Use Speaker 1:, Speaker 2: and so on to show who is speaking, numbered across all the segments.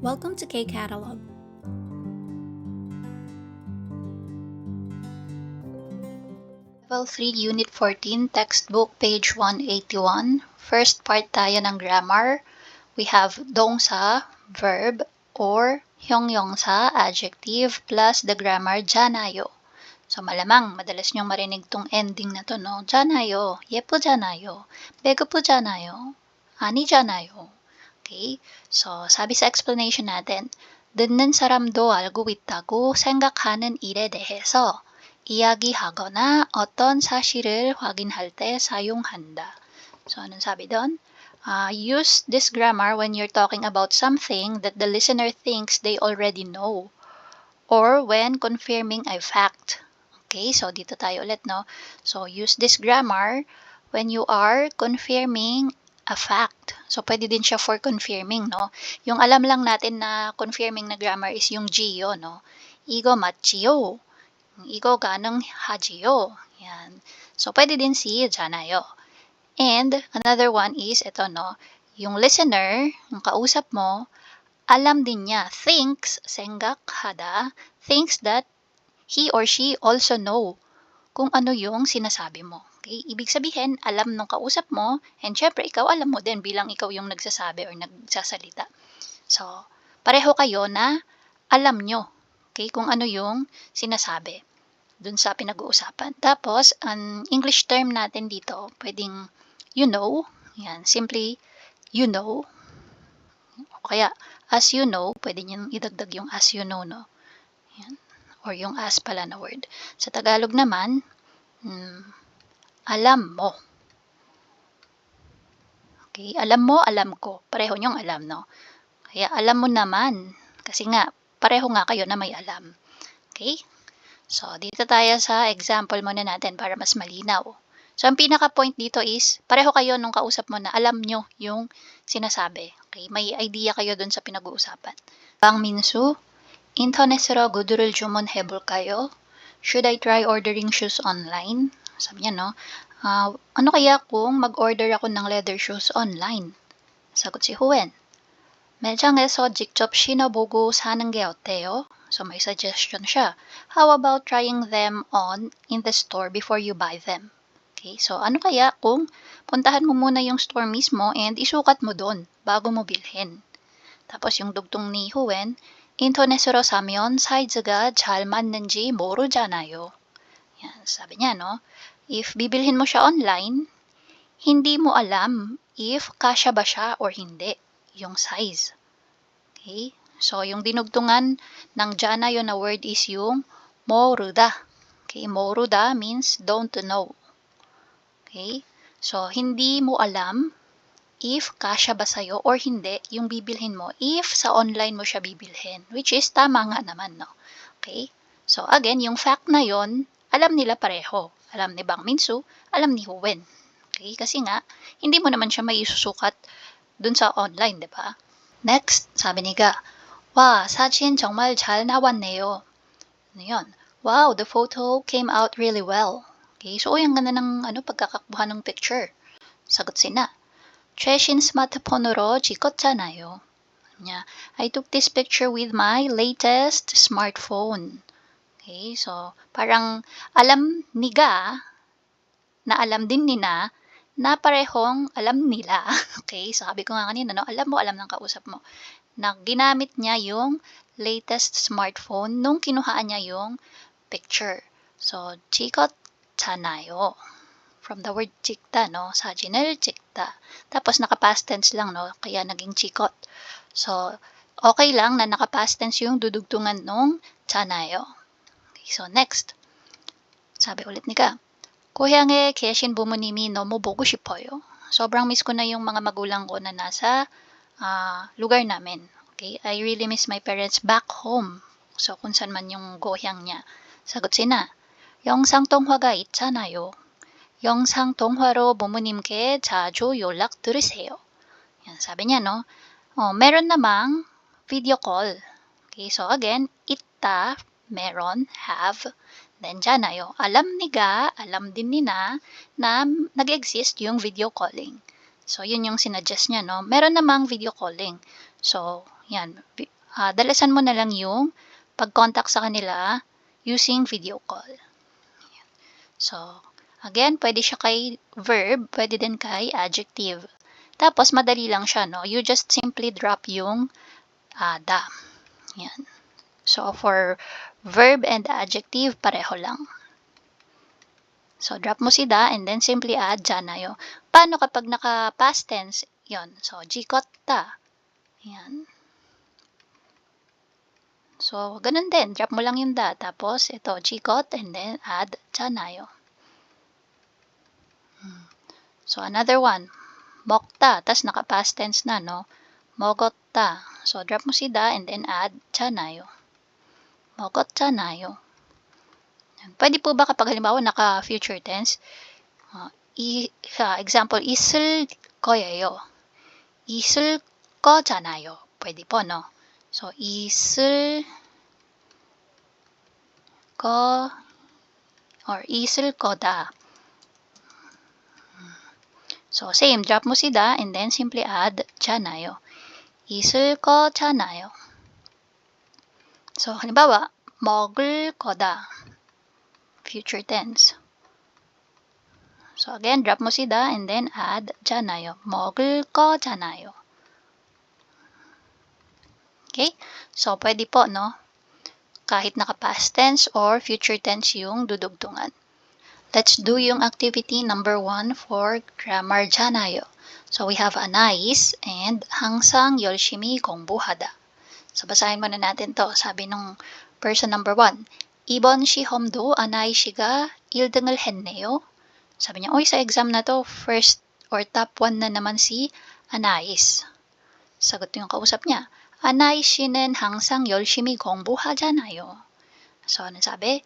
Speaker 1: Welcome to K-Catalog.
Speaker 2: Level 3, Unit 14, Textbook, page 181. First part tayo ng grammar. We have 동사, verb, or 형용사, adjective, plus the grammar 잖아요. So malamang, madalas nyong marinig tong ending na to, no? 잖아요, 예쁘잖아요, 배고프잖아요, 아니잖아요. Okay? So, sabi sa explanation natin, 듣는 사람도 알고 있다고 생각하는 일에 대해서 이야기하거나 어떤 사실을 확인할 때 사용한다. So, anong sabi doon? Use this grammar when you're talking about something that the listener thinks they already know or when confirming a fact. Okay, so dito tayo ulit, no? So, use this grammar when you are confirming a fact. So, pwede din siya for confirming, no? Yung alam lang natin na confirming na grammar is yung 지요, no? 이거 맞지요? 이거 가능하지요? Yan. So, pwede din si 잖아요. And, another one is, ito, no? Yung listener, yung kausap mo, alam din niya, thinks, 생각하다, thinks that he or she also know kung ano yung sinasabi mo. Okay? Ibig sabihin, alam nung kausap mo, and syempre, ikaw alam mo din bilang ikaw yung nagsasabi or nagsasalita. So, pareho kayo na alam nyo, okay, kung ano yung sinasabi dun sa pinag-uusapan. Tapos, ang English term natin dito, pwedeng you know, yan, simply you know. O kaya, as you know, pwede nyo idagdag yung as you know, no? Yan. Or yung as pala na word. Sa Tagalog naman, alam mo. Okay, alam mo, alam ko. Pareho nyong alam, no? Kaya alam mo naman. Kasi nga, pareho nga kayo na may alam. Okay? So, dito tayo sa example muna natin para mas malinaw. So, ang pinaka-point dito is, pareho kayo nung kausap mo na alam nyo yung sinasabi. Okay? May idea kayo dun sa pinag-uusapan. Bang Minsu, 인터넷으로 구두를 주문해볼까요? Should I try ordering shoes online? Sabi niya, no? Ano kaya kung mag-order ako ng leather shoes online? Sagot si Huen. 매장에서 직접 신어보고 사는 게 어때요? So may suggestion siya. How about trying them on in the store before you buy them? Okay, so ano kaya kung puntahan mo muna yung store mismo and isukat mo doon bago mo bilhin? Tapos yung dugtong ni Huen, 인터넷으로 사면 사이즈가 잘 맞는지 모르잖아요. Yan, sabi niya, no? If bibilhin mo siya online, hindi mo alam if kasya ba siya or hindi, yung size. Okay? So, yung dinugtungan ng janayo na word is yung 모르다. Okay? 모르다 means don't know. Okay? So, hindi mo alam if kasya ba sa'yo or hindi yung bibilhin mo if sa online mo siya bibilhin. Which is, tama nga naman, no? Okay? So, again, yung fact na yon alam nila pareho. Alam ni Bang Minsu, alam ni Huen. Okay? Kasi nga, hindi mo naman siya maisusukat dun sa online, di ba? Next, sabi ni Ga, 와, 사진 정말 잘 나왔네요. Ano yun? Wow, the photo came out really well. Okay, so ang ganda ng pagkakakbuhan ng picture. Sagot si Na, 최신 스마트폰으로 찍었잖아요. I took this picture with my latest smartphone. Okay, so parang alam ni Ga na alam din ni Na parehong alam nila. Okay, so sabi ko nga kanina, no, alam mo, alam ng kausap mo na ginamit niya yung latest smartphone nung kinuhaan niya yung picture. So, 찍었잖아요. From the word 찍다, no? 사진을 찍다. Tapos naka-past tense lang, no? Kaya naging 찍었. So, okay lang na naka-past tense yung dudugtungan nung 잖아요. Okay, so next. Sabi ulit ni Ka, 고향에 계신 부모님이 너무 보고 싶어요. Sobrang miss ko na yung mga magulang ko na nasa lugar namin. Okay? I really miss my parents back home. So, kung saan man yung gohyang niya. Sagot si Na, 영상 통화가 있잖아요. 영상 통화로 부모님께 자주 연락 드리세요. Yan, sabi niya, no? Meron namang video call. Okay, so again, 있다, meron, have, then 잖아요. Alam ni Ga, alam din ni Na nag-exist yung video calling. So, yun yung sinuggest niya, no? Meron namang video calling. So, Yan. Dalasan mo na lang yung pag-contact sa kanila using video call. Yan. So, again, pwede siya kay verb, pwede din kay adjective. Tapos, madali lang siya, no? You just simply drop yung da. Yan. So, for verb and adjective, pareho lang. So, drop mo si da and then simply add janayo. Paano kapag naka-past tense? Yon. So, jikot ta. Yan. So, ganun din. Drop mo lang yung da. Tapos, ito, jikot and then add janayo. So, another one. Mokta. Tas naka-past tense na, no? Mogotta. So, drop mo si da and then add janayo. Mogotjanayo. Pwede po ba kapag halimbawa naka-future tense? Example, 있을 거예요. 있을 거잖아요. Pwede po, no? So, 있을 거 or 있을 거다. So, same. Drop mo si da and then simply add 잖아요. 있을 거잖아요. So, halimbawa, 먹을 거다. Future tense. So, again, drop mo si da and then add 잖아요. 먹을 거잖아요. Okay? So, pwede po, no? Kahit naka-past tense or future tense yung dudugtungan. Let's do yung activity number 1 for grammar 잖아요. So, we have anais and 항상 열심히 공부하다. So, basahin muna natin to. Sabi nung person number 1, 이번 시험도 아나이 씨가 1등을 했네요. Sabi niya, oy, sa exam na to, first or top 1 na naman si Anais. Sagot yung kausap niya, 아나이 씨는 항상 열심히 공부하잖아요. So, ano sabi?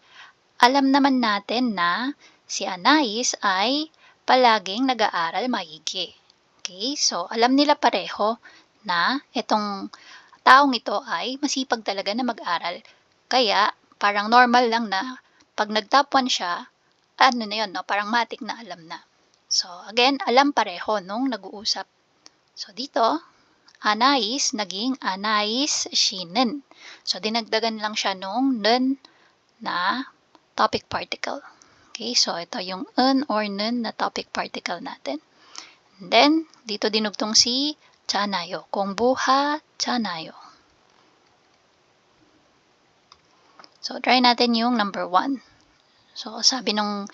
Speaker 2: Alam naman natin na si Anais ay palaging nag-aaral maigi. Okay? So, alam nila pareho na itong taong ito ay masipag talaga na mag-aral. Kaya, parang normal lang na pag nag-top 1 siya, ano na yun, no? Parang matik na alam na. So, again, alam pareho nung nag-uusap. So, dito, Anais, naging Anais 씨는. So, dinagdagan lang siya nung 는 na topic particle. Okay, so ito yung un or 는 na topic particle natin. And then, dito dinugtong si 잖아요. 공부하잖아요. So, try natin yung number 1. So, sabi nung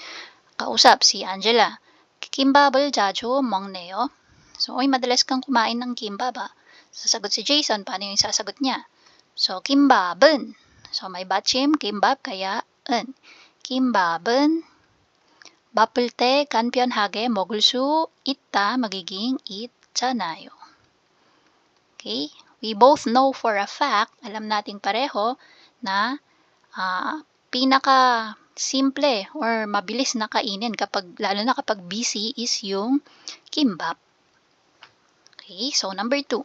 Speaker 2: kausap, si Angela, kimbab을 자주 먹네요. So, oy, madalas kang kumain ng kimbab, ha? Sasagot si Jason, paano yung sasagot niya? So, kimbab은. So, may 받침, kimbab, kaya 은. kimbab은 바쁠 때 간편하게 먹을 수 있다, magiging 있잖아요. Okay? We both know for a fact, alam nating pareho, na pinaka simple or mabilis na kainin kapag, lalo na kapag busy, is yung kimbap. Okay, so number 2.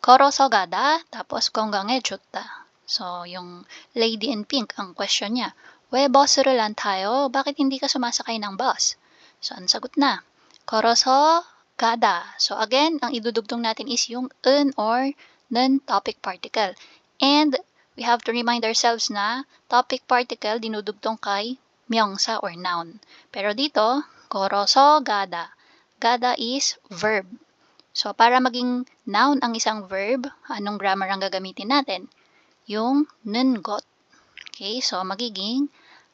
Speaker 2: 걸어서 가다, tapos 건강에 좋다. So, yung lady in pink, ang question niya, 왜 버스를 안 타요? Bakit hindi ka sumasakay ng bus? So, ang sagot na, 걸어서 가다. So, again, ang idudugtong natin is yung 은 or 는 topic particle. And we have to remind ourselves na topic particle dinudugtong kay 명사 or noun. Pero dito, 걸어서 가다. 가다 is verb. So, para maging noun ang isang verb, anong grammar ang gagamitin natin? Yung 는 것. Okay, so magiging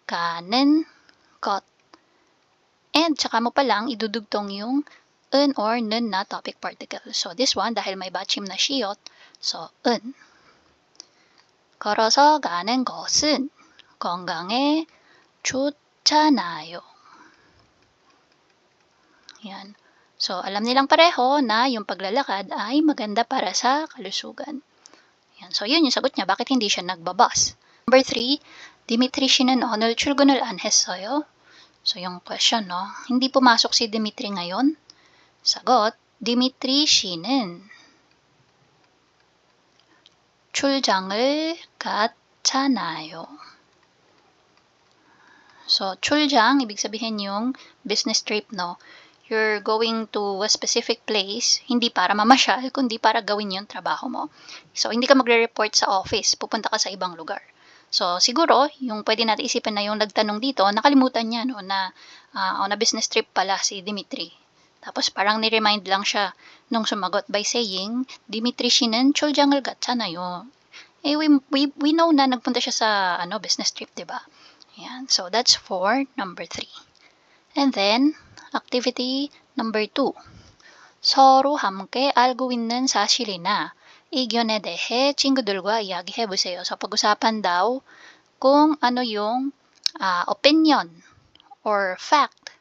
Speaker 2: 가는 것. And tsaka mo palang idudugtong yung 은 or 는 na topic particle. So, this one, dahil may 받침 na 시옷, so, 은. 걸어서 가는 것은 건강에 좋잖아요. Yan. So, alam nilang pareho na yung paglalakad ay maganda para sa kalusugan. Yan. So, yun yung sagot niya. Bakit hindi siya nagbabas? Number 3, Dimitri 씨는 오늘 출근을 안 했어요? So, yung question, no? Hindi pumasok si Dimitri ngayon? Sagot, Dimitri 씨는 출장을 갔잖아요. So, 출장, ibig sabihin yung business trip, no? you're going to a specific place, hindi para mamasyal, kundi para gawin yung trabaho mo. So, hindi ka magre-report sa office, pupunta ka sa ibang lugar. So, siguro, yung pwede natin isipin na yung nagtanong dito, nakalimutan niya no, na on a business trip pala si Dimitri. Tapos parang ni-remind lang siya nung sumagot by saying, Dimitri 씨는 출장을 갔잖아요. Eh, we know na nagpunta siya sa business trip, di ba? Ayan. So, that's for number 3. And then, activity number 2. 서로 함께 알고 있는 사실이나 의견에 대해 친구들과 이야기해보세요. So, pag-usapan daw kung ano yung opinion or fact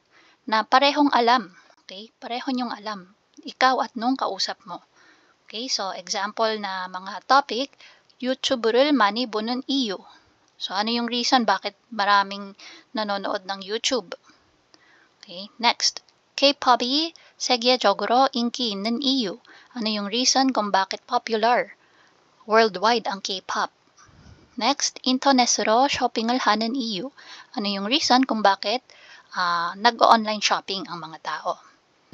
Speaker 2: na parehong alam. Okay? Pareho niyong alam. Ikaw at nung kausap mo. Okay? So, example na mga topic, YouTube를 많이 보는 이유. So, ano yung reason bakit maraming nanonood ng YouTube? Okay? Next, K-pop이 세계적으로 인기 있는 이유. Ano yung reason kung bakit popular worldwide ang K-pop? Next, 인터넷으로 쇼핑을 하는 이유. Ano yung reason kung bakit nag-online shopping ang mga tao?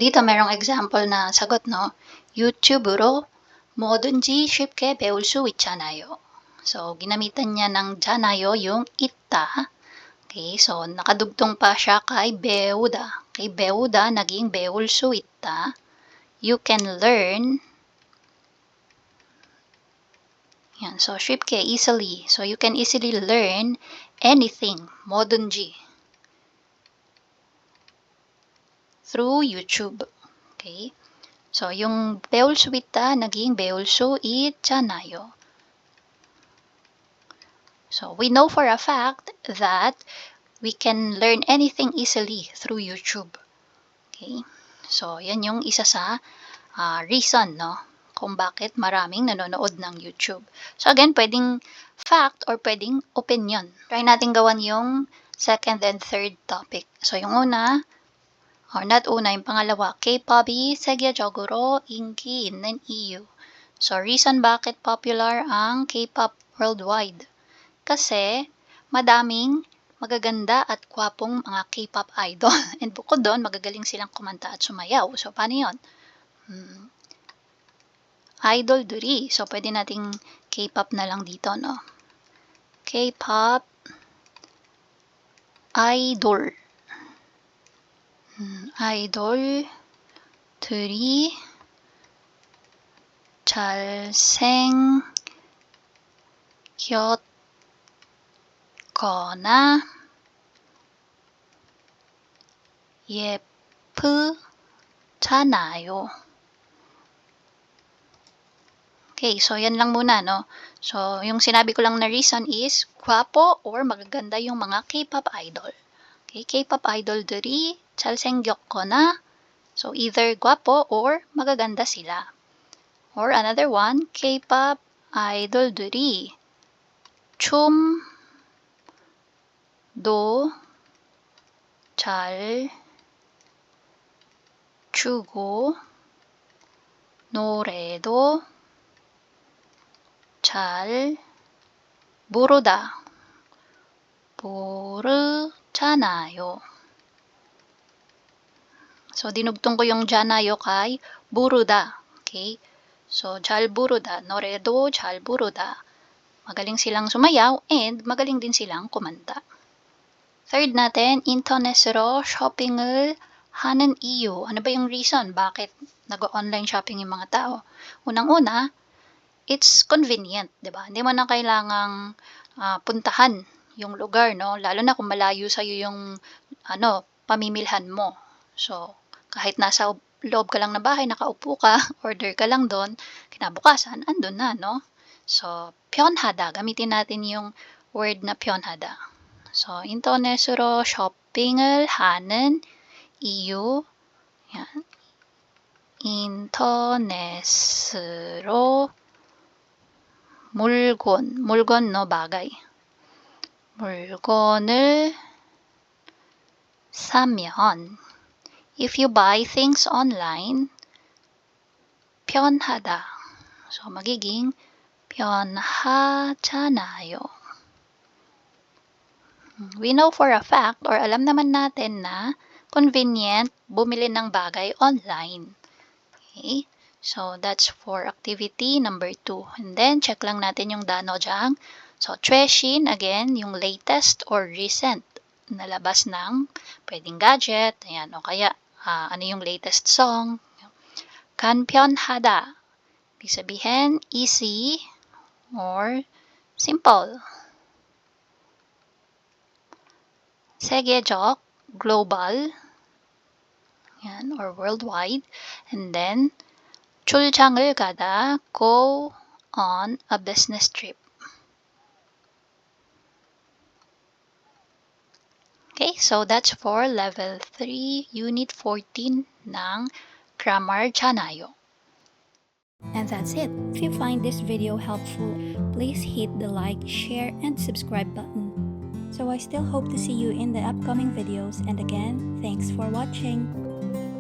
Speaker 2: Dito merong example na sagot, no? YouTube로 뭐든지 쉽게 배울 수 있잖아요. So, ginamitan niya ng 잖아요 yung 있다. Okay, so nakadugtong pa siya kay 배우다. Kay 배우다 naging 배울 수 있다. You can learn. Yan, so 쉽게, easily. So you can easily learn anything, 뭐든지. Through YouTube. Okay? So yung 배울 수 있다 naging 배울 수 있잖아요. So we know for a fact that we can learn anything easily through YouTube. Okay? So, yan yung isa sa reason, no? Kung bakit maraming nanonood ng YouTube. So, again, pwedeng fact or pwedeng opinion. Try natin gawan yung second and third topic. So, yung una, or not una, yung pangalawa, K-pop이 세계적으로 인기 있는 이유. So, reason bakit popular ang K-pop worldwide. Kasi, madaming magaganda at kwapong mga K-pop idol. And bukod doon, magagaling silang kumanta at sumayaw. So, paano yun? Idol들이. So, pwede nating K-pop na lang dito, no? K-pop idol. idol들이 잘생겼거나 예쁘잖아요. Okay, so yan lang muna, no? So, yung sinabi ko lang na reason is gwapo or magaganda yung mga K-pop idol. Okay, K-pop idol들이 잘생겼거나, so either gwapo or magaganda sila. Or another one, K-pop idol들이 춤도 잘 추고 노래도 잘 부르잖아요. So, dinugtong ko yung 잖아요 kay buruda. Okay? So, 잘 부르다. 노래도 잘 부르다. Magaling silang sumayaw and magaling din silang kumanta. Third natin, 인터넷으로 쇼핑을 하는 이유. Ano ba yung reason? Bakit nag-online shopping yung mga tao? Unang-una, it's convenient, di ba? Hindi mo na kailangang puntahan yung lugar, no? Lalo na kung malayo sa'yo yung pamimilhan mo. So, kahit nasa loob ka lang na bahay, nakaupo ka, order ka lang doon, kinabukasan, andun na, no? So, 편하다. Gamitin natin yung word na 편하다. So, 인터넷으로 쇼핑을 하는 이유. yan. 인터넷으로 물건, no, bagay. 물건을 사면, if you buy things online, 편하다. So, magiging 편하잖아요. We know for a fact, or alam naman natin na convenient bumili ng bagay online. Okay? So, that's for activity number 2. And then, check lang natin yung danojang. So, 최신, again, yung latest or recent na labas ng pwedeng gadget. Ayan, o kaya, ano yung latest song. 간편하다. Ibig sabihin, easy or simple. 세계적, global, yan, or worldwide. And then, 출장을 가다, go on a business trip. Okay, so that's for level 3, unit 14 ng Grammar Janayo.
Speaker 1: And that's it. If you find this video helpful, please hit the like, share, and subscribe button. So I still hope to see you in the upcoming videos, and again, thanks for watching.